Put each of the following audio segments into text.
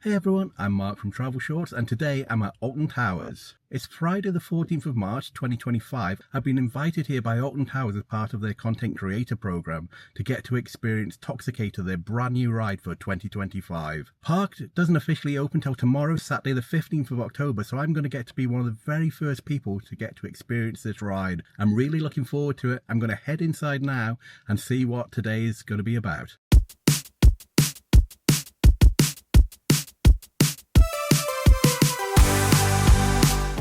Hey everyone, I'm Mark from Travel Shorts and today I'm at Alton Towers. It's Friday the 14th of March 2025. I've been invited here by Alton Towers as part of their content creator program to get to experience Toxicator, their brand new ride for 2025. Park doesn't officially open till tomorrow, Saturday the 15th of October, so I'm going to get to be one of the very first people to get to experience this ride. I'm really looking forward to it. I'm going to head inside now and see what today is going to be about.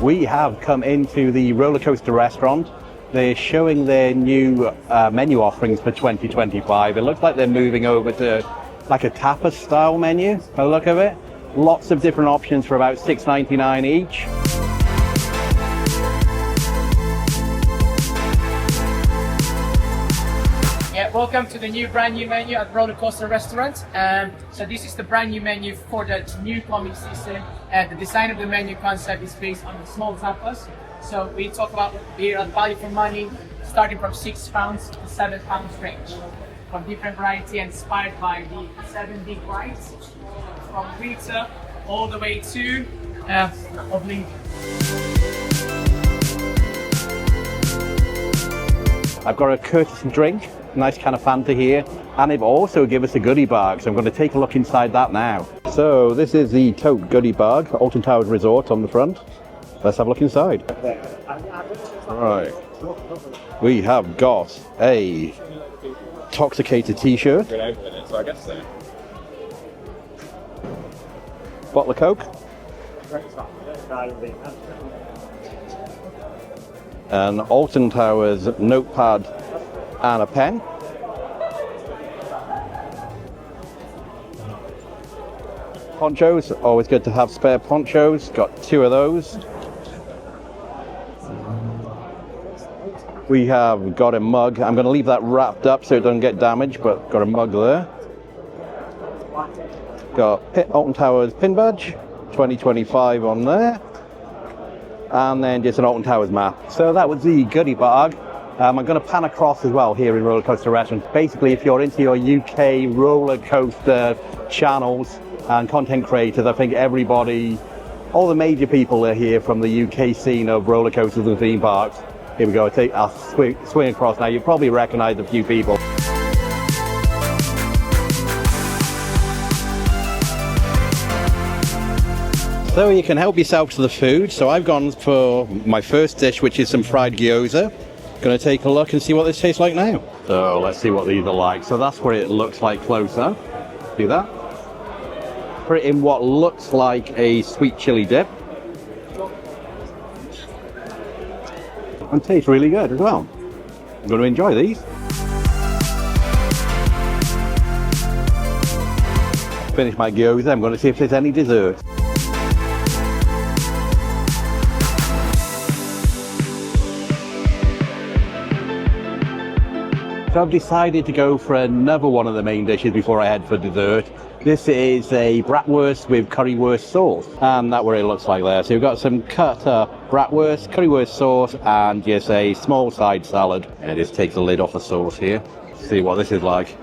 We have come into the roller coaster restaurant. They're showing their new menu offerings for 2025. It looks like they're moving over to like a tapas style menu, by the look of it. Lots of different options for about $6.99 each. Yeah, welcome to the brand new menu at Roller Coaster Restaurant. So this is the brand new menu for the new coming season. The design of the menu concept is based on the small tapas. So we talk about here at value for money, starting from £6 to £7 range. From different variety inspired by the 7 big rides, from pizza all the way to Oblivion. I've got a courtesy drink, nice can of Fanta here, and they've also given us a goodie bag, so I'm going to take a look inside that now. So this is the tote goodie bag, Alton Towers Resort on the front. Let's have a look inside. Right, we have got a Toxicator t-shirt, bottle of Coke, an Alton Towers notepad and a pen. Ponchos, always good to have spare ponchos, got 2 of those. We have got a mug, I'm going to leave that wrapped up so it doesn't get damaged, but got a mug there. Got Alton Towers pin badge, 2025 on there. And then just an Alton Towers map. So that was the goodie bag. I'm going to pan across as well here in Roller Coaster Restaurant. Basically, if you're into your UK roller coaster channels and content creators, I think everybody, all the major people are here from the UK scene of roller coasters and theme parks. Here we go, I'll swing across now. You probably recognize a few people. So you can help yourself to the food. So I've gone for my first dish, which is some fried gyoza. Going to take a look and see what this tastes like now. So let's see what these are like. So that's what it looks like close up. See that? Put it in what looks like a sweet chili dip. And tastes really good as well. I'm going to enjoy these. Finish my gyoza. I'm going to see if there's any dessert. So I've decided to go for another one of the main dishes before I head for dessert. This is a bratwurst with currywurst sauce, and that's what it looks like there. So we've got some cut up bratwurst, currywurst sauce, and just a small side salad. And just take the lid off the sauce here. See what this is like.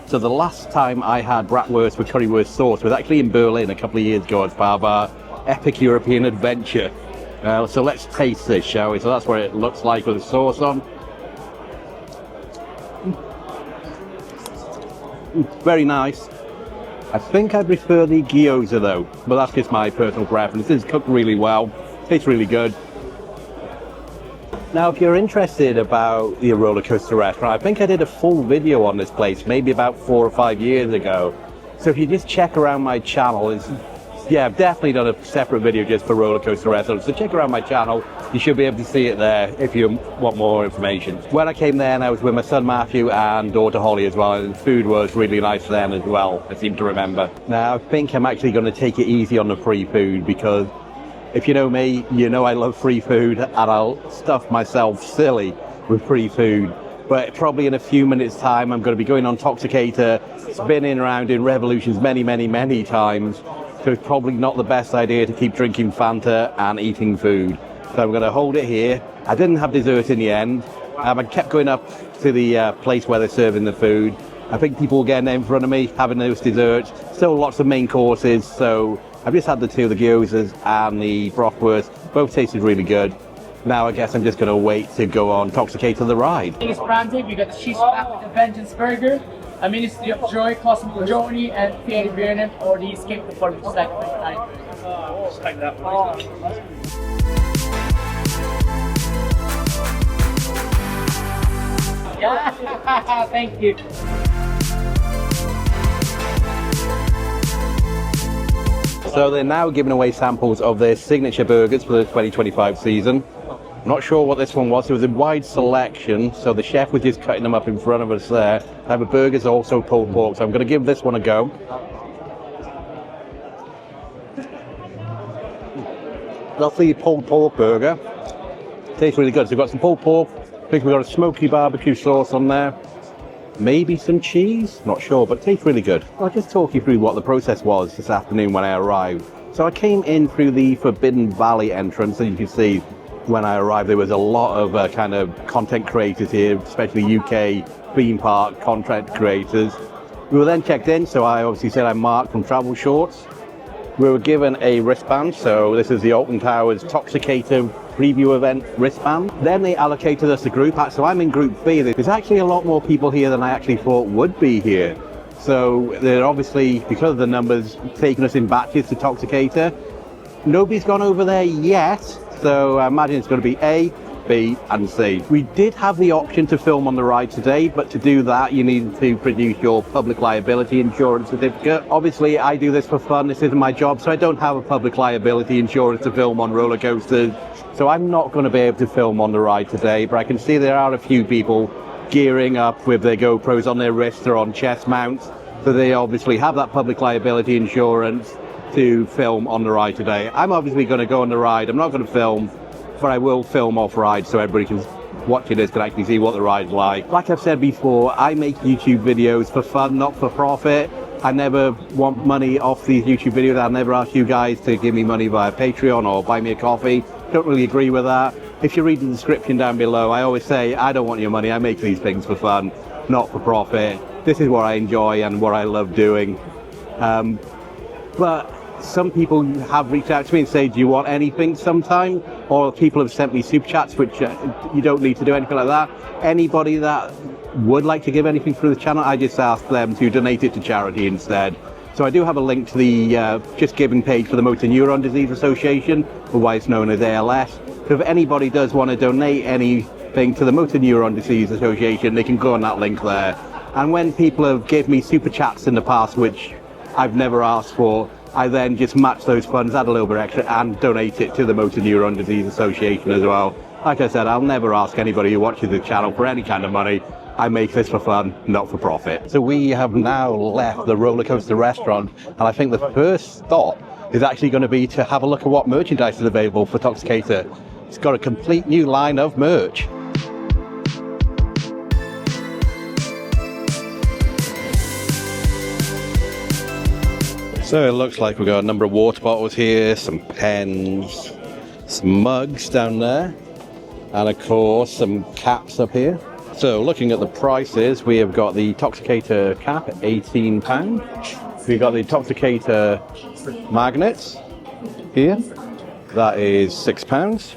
So the last time I had bratwurst with currywurst sauce was actually in Berlin a couple of years ago as part of our epic European adventure. So let's taste this, shall we? So that's what it looks like with the sauce on. Very nice. I think I prefer the gyoza though, but that's just my personal preference. It's cooked really well, tastes really good. Now if you're interested about the roller coaster restaurant, I think I did a full video on this place maybe about 4 or 5 years ago. So if you just check around my channel, I've definitely done a separate video just for roller coaster restaurants. So check around my channel, you should be able to see it there if you want more information. When I came there, I was with my son Matthew and daughter Holly as well, and the food was really nice then as well, I seem to remember. Now I think I'm actually going to take it easy on the free food, because if you know me, you know I love free food and I'll stuff myself silly with free food. But probably in a few minutes time I'm going to be going on Toxicator, spinning around in revolutions many times. So it's probably not the best idea to keep drinking Fanta and eating food. So I'm going to hold it here. I didn't have dessert in the end. I kept going up to the place where they're serving the food. I think people were getting in front of me, having those desserts. Still lots of main courses, so I've just had the two, the gyozas and the bratwurst. Both tasted really good. Now I guess I'm just going to wait to go on Toxicator the ride. It's branded. We got the cheese wrap with the Vengeance Burger, a Ministry of Joy, Cosmic Journey, and Fairy Burnham, or the Escape the Form Select. Let's take that one. Yeah, thank you. So they're now giving away samples of their signature burgers for the 2025 season. I'm not sure what this one was. It was a wide selection, so the chef was just cutting them up in front of us there. The burgers also pulled pork, so I'm going to give this one a go. That's the pulled pork burger. Tastes really good. So we've got some pulled pork. I think we've got a smoky barbecue sauce on there. Maybe some cheese? Not sure, but it tastes really good. I'll just talk you through what the process was this afternoon when I arrived. So I came in through the Forbidden Valley entrance, and you can see when I arrived there was a lot of kind of content creators here, especially UK theme park content creators. We were then checked in, so I obviously said I'm Mark from Travel Shorts. We were given a wristband, so this is the Alton Towers Toxicator preview event wristband. Then they allocated us a group, so I'm in group B. There's actually a lot more people here than I actually thought would be here. So they're obviously, because of the numbers, taking us in batches to Toxicator. Nobody's gone over there yet, so I imagine it's going to be A, B and C. We did have the option to film on the ride today, but to do that you need to produce your public liability insurance certificate. Obviously I do this for fun, this isn't my job, so I don't have a public liability insurance to film on roller coasters, so I'm not going to be able to film on the ride today. But I can see there are a few people gearing up with their GoPros on their wrists or on chest mounts, so they obviously have that public liability insurance to film on the ride today. I'm obviously going to go on the ride. I'm not going to film, but I will film off ride so everybody can watching this can actually see what the ride's like. Like I've said before, I make YouTube videos for fun, not for profit. I never want money off these YouTube videos. I'll never ask you guys to give me money via Patreon or buy me a coffee. Don't really agree with that. If you read the description down below, I always say I don't want your money. I make these things for fun, not for profit. This is what I enjoy and what I love doing. But some people have reached out to me and say, do you want anything sometime? Or people have sent me super chats, which you don't need to do anything like that. Anybody that would like to give anything through the channel, I just ask them to donate it to charity instead. So I do have a link to the Just Giving page for the Motor Neuron Disease Association, otherwise known as ALS. So if anybody does want to donate anything to the Motor Neuron Disease Association, they can go on that link there. And when people have given me super chats in the past, which I've never asked for, I then just match those funds, add a little bit extra, and donate it to the Motor Neuron Disease Association as well. Like I said, I'll never ask anybody who watches the channel for any kind of money. I make this for fun, not for profit. So we have now left the roller coaster restaurant, and I think the first stop is actually going to be to have a look at what merchandise is available for Toxicator. It's got a complete new line of merch. So it looks like we've got a number of water bottles here, some pens, some mugs down there, and of course some caps up here. So looking at the prices, we have got the Toxicator cap at £18. We've got the Toxicator magnets here, that is £6.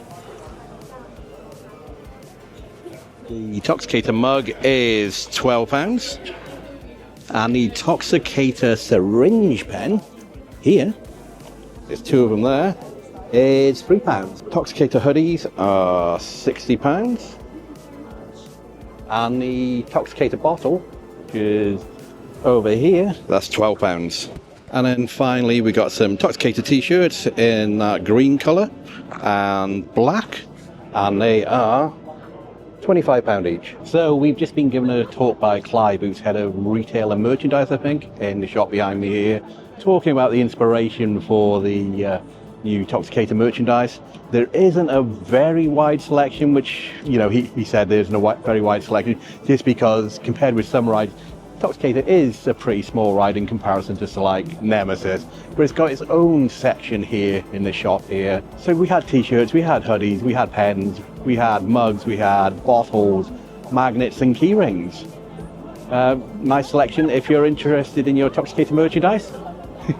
The Toxicator mug is £12. And the Toxicator syringe pen here, there's two of them there, is £3. Toxicator hoodies are £60. And the Toxicator bottle, which is over here, that's £12. And then finally we got some Toxicator t-shirts in that green colour and black, and they are £25 each. So we've just been given a talk by Clive, who's head of retail and merchandise, I think, in the shop behind me here, talking about the inspiration for the new Toxicator merchandise. There isn't a very wide selection, which, you know, he said there isn't a very wide selection, just because compared with some rides, Toxicator is a pretty small ride in comparison to like Nemesis, but it's got its own section here in the shop here. So we had t-shirts, we had hoodies, we had pens, we had mugs, we had bottles, magnets and key rings. Nice selection. If you're interested in your Toxicator merchandise,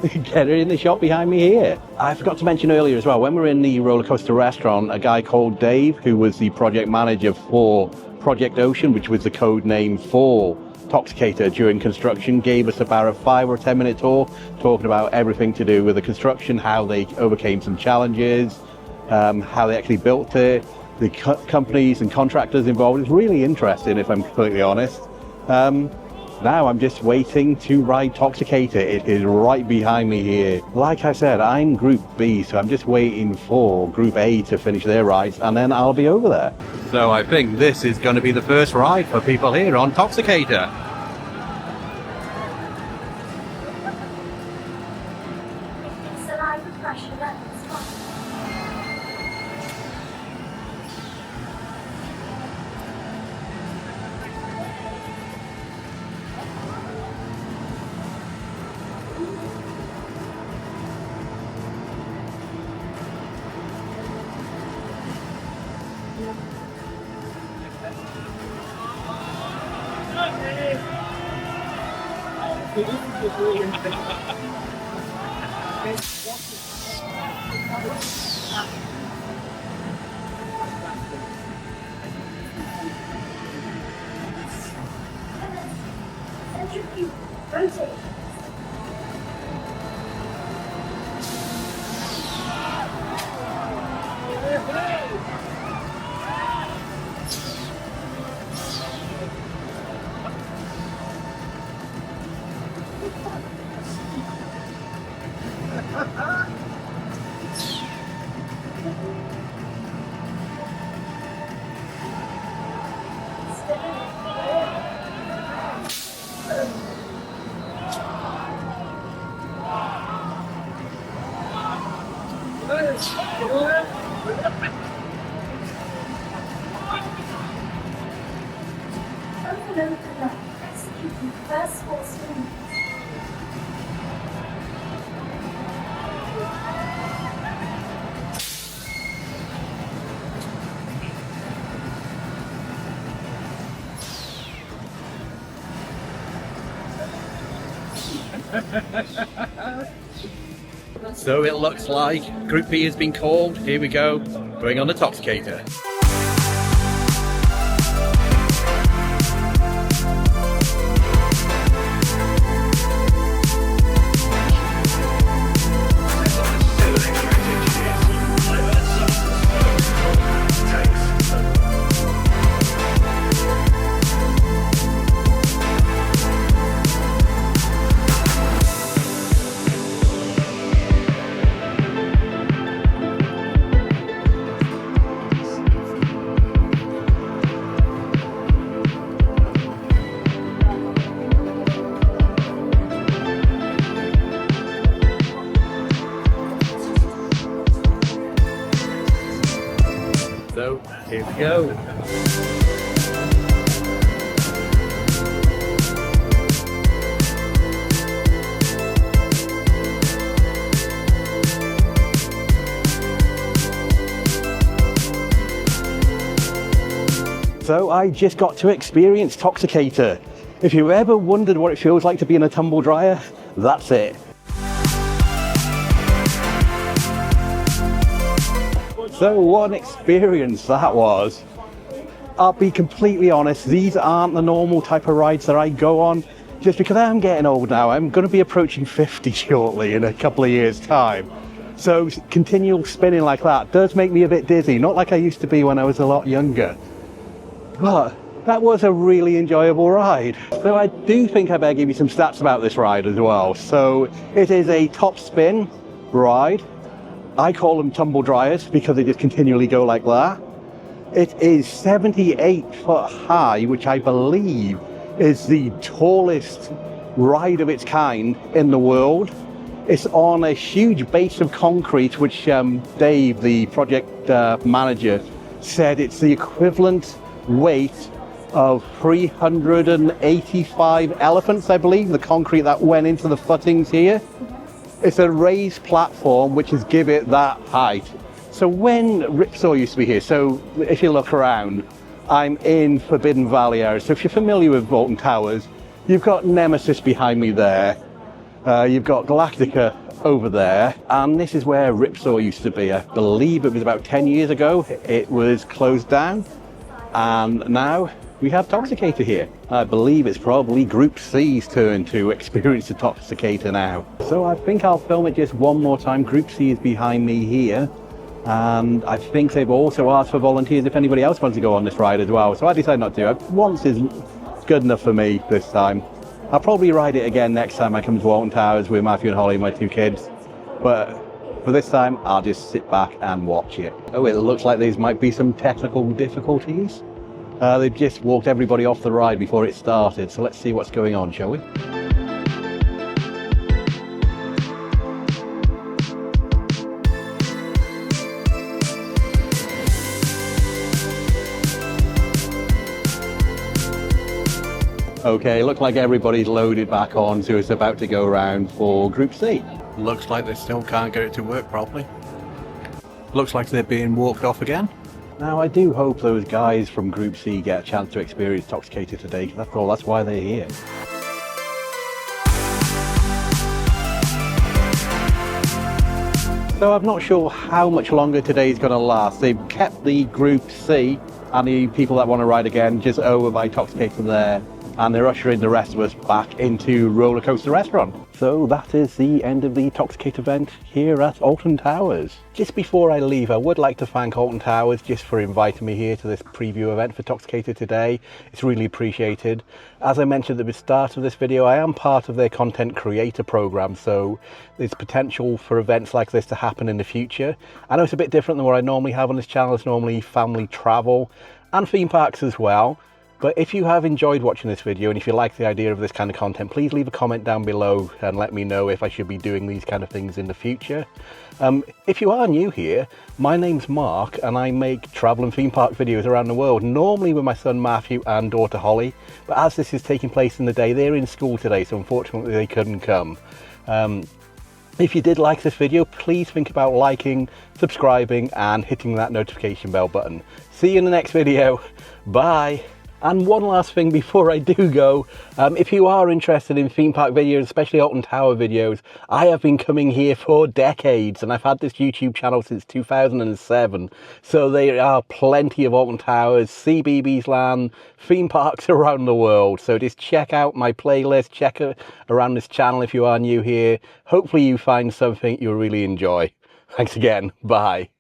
get it in the shop behind me here. I forgot to mention earlier as well, when we were in the roller coaster restaurant, a guy called Dave, who was the project manager for Project Ocean, which was the code name for Toxicator during construction, gave us about a 5 or 10 minute tour talking about everything to do with the construction, how they overcame some challenges, how they actually built it, the companies and contractors involved. It's really interesting, if I'm completely honest. Now I'm just waiting to ride Toxicator. It is right behind me here. Like I said, I'm Group B, so I'm just waiting for Group A to finish their rides, and then I'll be over there. So I think this is going to be the first ride for people here on Toxicator. So it looks like Group B has been called. Here we go, going on the Toxicator. So here we go. So I just got to experience Toxicator. If you ever wondered what it feels like to be in a tumble dryer, that's it. So what an experience that was. I'll be completely honest, these aren't the normal type of rides that I go on, just because I am getting old now. I'm going to be approaching 50 shortly in a couple of years' time. So continual spinning like that does make me a bit dizzy, not like I used to be when I was a lot younger. But that was a really enjoyable ride. So I do think I better give you some stats about this ride as well. So it is a top spin ride. I call them tumble dryers because they just continually go like that. It is 78 foot high, which I believe is the tallest ride of its kind in the world. It's on a huge base of concrete, which Dave, the project manager, said it's the equivalent weight of 385 elephants, I believe, the concrete that went into the footings here. It's a raised platform which is give it that height. So when Ripsaw used to be here, so if you look around, I'm in Forbidden Valley area. So if you're familiar with Alton Towers, You've got Nemesis behind me there. You've got Galactica over there. And this is where Ripsaw used to be. I believe it was about 10 years ago. It was closed down. And now we have Toxicator here. I believe it's probably Group C's turn to experience the Toxicator now. So I think I'll film it just one more time. Group C is behind me here. And I think they've also asked for volunteers if anybody else wants to go on this ride as well. So I decided not to. Once is good enough for me this time. I'll probably ride it again next time I come to Alton Towers with Matthew and Holly, my two kids. But for this time, I'll just sit back and watch it. Oh, it looks like there might be some technical difficulties. They've just walked everybody off the ride before it started. So let's see what's going on, shall we? Okay, looks like everybody's loaded back on, so it's about to go around for Group C. Looks like they still can't get it to work properly. Looks like they're being walked off again. Now, I do hope those guys from Group C get a chance to experience Toxicator today, because after all, that's why they're here. So I'm not sure how much longer today's going to last. They've kept the Group C and the people that want to ride again just over by Toxicator there. And they're ushering the rest of us back into Roller Coaster Restaurant. So that is the end of the Toxicator event here at Alton Towers. Just before I leave, I would like to thank Alton Towers just for inviting me here to this preview event for Toxicator today. It's really appreciated. As I mentioned at the start of this video, I am part of their content creator program, so there's potential for events like this to happen in the future. I know it's a bit different than what I normally have on this channel. It's normally family travel and theme parks as well. But if you have enjoyed watching this video and if you like the idea of this kind of content, please leave a comment down below and let me know if I should be doing these kind of things in the future. If you are new here, my name's Mark and I make travel and theme park videos around the world, normally with my son Matthew and daughter Holly. But as this is taking place in the day, they're in school today, so unfortunately they couldn't come. If you did like this video, please think about liking, subscribing and hitting that notification bell button. See you in the next video. Bye. And one last thing before I do go, if you are interested in theme park videos, especially Alton Tower videos, I have been coming here for decades and I've had this YouTube channel since 2007. So there are plenty of Alton Towers, CBeebies Land, theme parks around the world. So just check out my playlist, check around this channel if you are new here. Hopefully you find something you'll really enjoy. Thanks again. Bye.